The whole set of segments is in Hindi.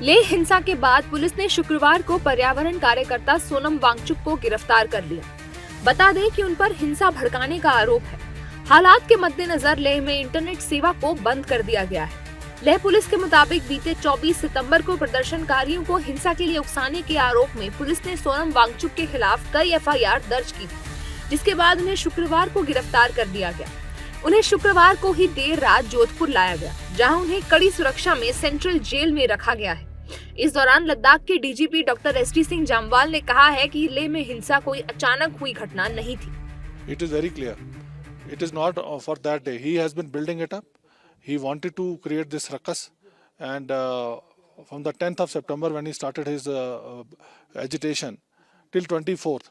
लेह हिंसा के बाद पुलिस ने शुक्रवार को पर्यावरण कार्यकर्ता सोनम वांगचुक को गिरफ्तार कर लिया। बता दें कि उन पर हिंसा भड़काने का आरोप है। हालात के मद्देनजर लेह में इंटरनेट सेवा को बंद कर दिया गया है। लेह पुलिस के मुताबिक बीते 24 सितंबर को प्रदर्शनकारियों को हिंसा के लिए उकसाने के आरोप में पुलिस ने सोनम वांगचुक के खिलाफ कई FIR दर्ज की, जिसके बाद उन्हें शुक्रवार को गिरफ्तार कर दिया गया। उन्हें शुक्रवार को ही देर रात जोधपुर लाया गया, जहां उन्हें कड़ी सुरक्षा में सेंट्रल जेल में रखा गया है। इस दौरान लद्दाख के DGP doctor SD Singh Jamwal ने कहा है कि लेह में हिंसा कोई अचानक हुई घटना नहीं थी। It is very clear. It is not for that day. He has been building it up. He wanted to create this ruckus, and from the 10th of September when he started his agitation till 24th,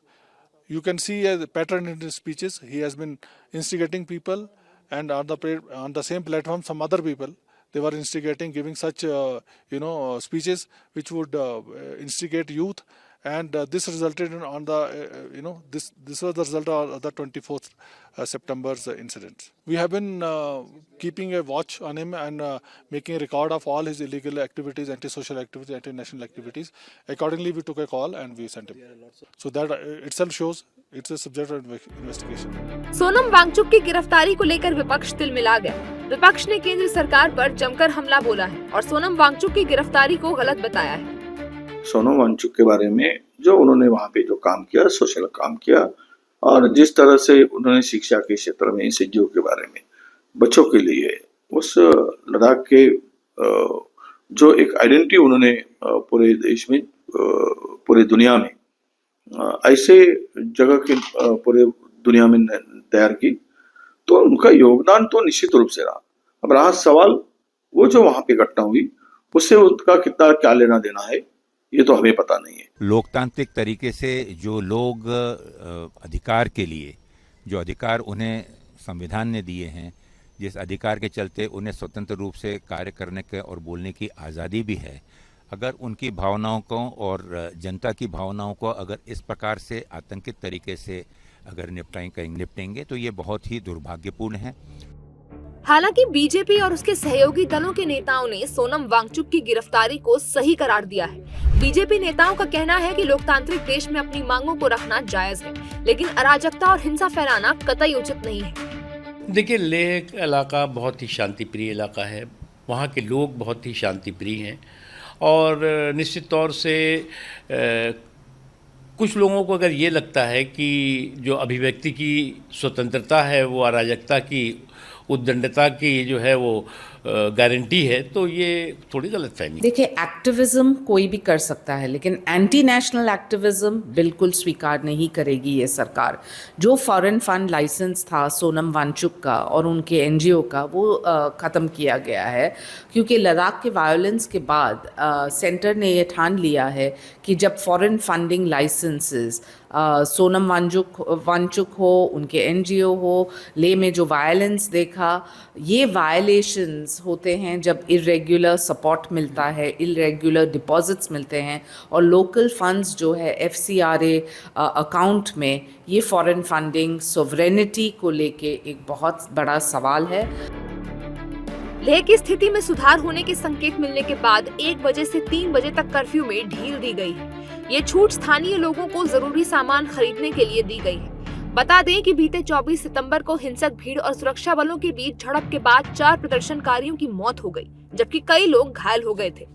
you can see a pattern in his speeches. He has been instigating people, and on the same platform some other people, they were instigating, giving such speeches which would instigate youth, and this resulted in on the this was the result of the 24th September's incident. We have been keeping a watch on him and making a record of all his illegal activities, anti-social activities, anti-national activities. Accordingly, we took a call and we sent him. So that itself shows it's a subject of investigation. Sonam Wangchuck की गिरफ्तारी को लेकर विपक्ष तिलमिला गया। विपक्ष ने केंद्र सरकार पर जमकर हमला बोला है और सोनम वांगचुक की गिरफ्तारी को गलत बताया है। सोनम वांगचुक के बारे में जो उन्होंने वहाँ पे जो काम किया, सोशल काम किया, और जिस तरह से उन्होंने शिक्षा के क्षेत्र में SHGO के बारे में बच्चों के लिए उस लद्दाख के जो एक आइडेंटिटी उन्होंने पूरे देश में, पूरे दुनिया में ऐसे जगह के पूरे दुनिया में तैयार की, तो उनका योगदान तो निश्चित रूप से रहा। अब रहा सवाल वो जो वहाँ पे घटना हुई उससे उनका कितना क्या लेना देना है, ये तो हमें पता नहीं है। लोकतांत्रिक तरीके से जो लोग अधिकार के लिए, जो अधिकार उन्हें संविधान ने दिए हैं, जिस अधिकार के चलते उन्हें स्वतंत्र रूप से कार्य करने के और बोलने की आज़ादी भी है, अगर उनकी भावनाओं को और जनता की भावनाओं को अगर इस प्रकार से आतंकित तरीके से अगर निपटेंगे तो ये बहुत ही दुर्भाग्यपूर्ण है। हालांकि बीजेपी और उसके सहयोगी दलों के नेताओं ने सोनम वांगचुक की गिरफ्तारी को सही करार दिया है। बीजेपी नेताओं का कहना है कि लोकतांत्रिक देश में अपनी मांगों को रखना जायज है, लेकिन अराजकता और हिंसा फैलाना कतई उचित नहीं है। देखिए, लेह इलाका बहुत ही शांतिप्रिय इलाका है। वहाँ के लोग बहुत ही शांतिप्रिय हैं और निश्चित तौर से कुछ लोगों को अगर ये लगता है कि जो अभिव्यक्ति की स्वतंत्रता है वो अराजकता की, उद्दंडता की जो है वो गारंटी है, तो ये थोड़ी गलतफहमी। देखिए, एक्टिविज्म कोई भी कर सकता है, लेकिन एंटी नेशनल एक्टिविज्म बिल्कुल स्वीकार नहीं करेगी ये सरकार। जो फॉरेन फंड लाइसेंस था सोनम वांगचुक का और उनके NGO का, वो ख़त्म किया गया है, क्योंकि लद्दाख के वायलेंस के बाद सेंटर ने ये ठान लिया है कि जब foreign funding licences Sonam Wangchuk हो, उनके NGO हो, लेह में जो वायलेंस देखा, ये वायलेशंस होते हैं जब इरेगुलर सपोर्ट मिलता है, इरेगुलर डिपॉजिट्स मिलते हैं और लोकल फंड्स जो है FCRA अकाउंट में, ये फॉरेन फंडिंग सोवरेनिटी को लेके एक बहुत बड़ा सवाल है। लेह की स्थिति में सुधार होने के संकेत मिलने के बाद 1 बजे से 3 बजे तक कर्फ्यू में ढील दी गई है। ये छूट स्थानीय लोगों को जरूरी सामान खरीदने के लिए दी गई है। बता दें कि बीते 24 सितंबर को हिंसक भीड़ और सुरक्षा बलों के बीच झड़प के बाद 4 प्रदर्शनकारियों की मौत हो गई, जबकि कई लोग घायल हो गए थे।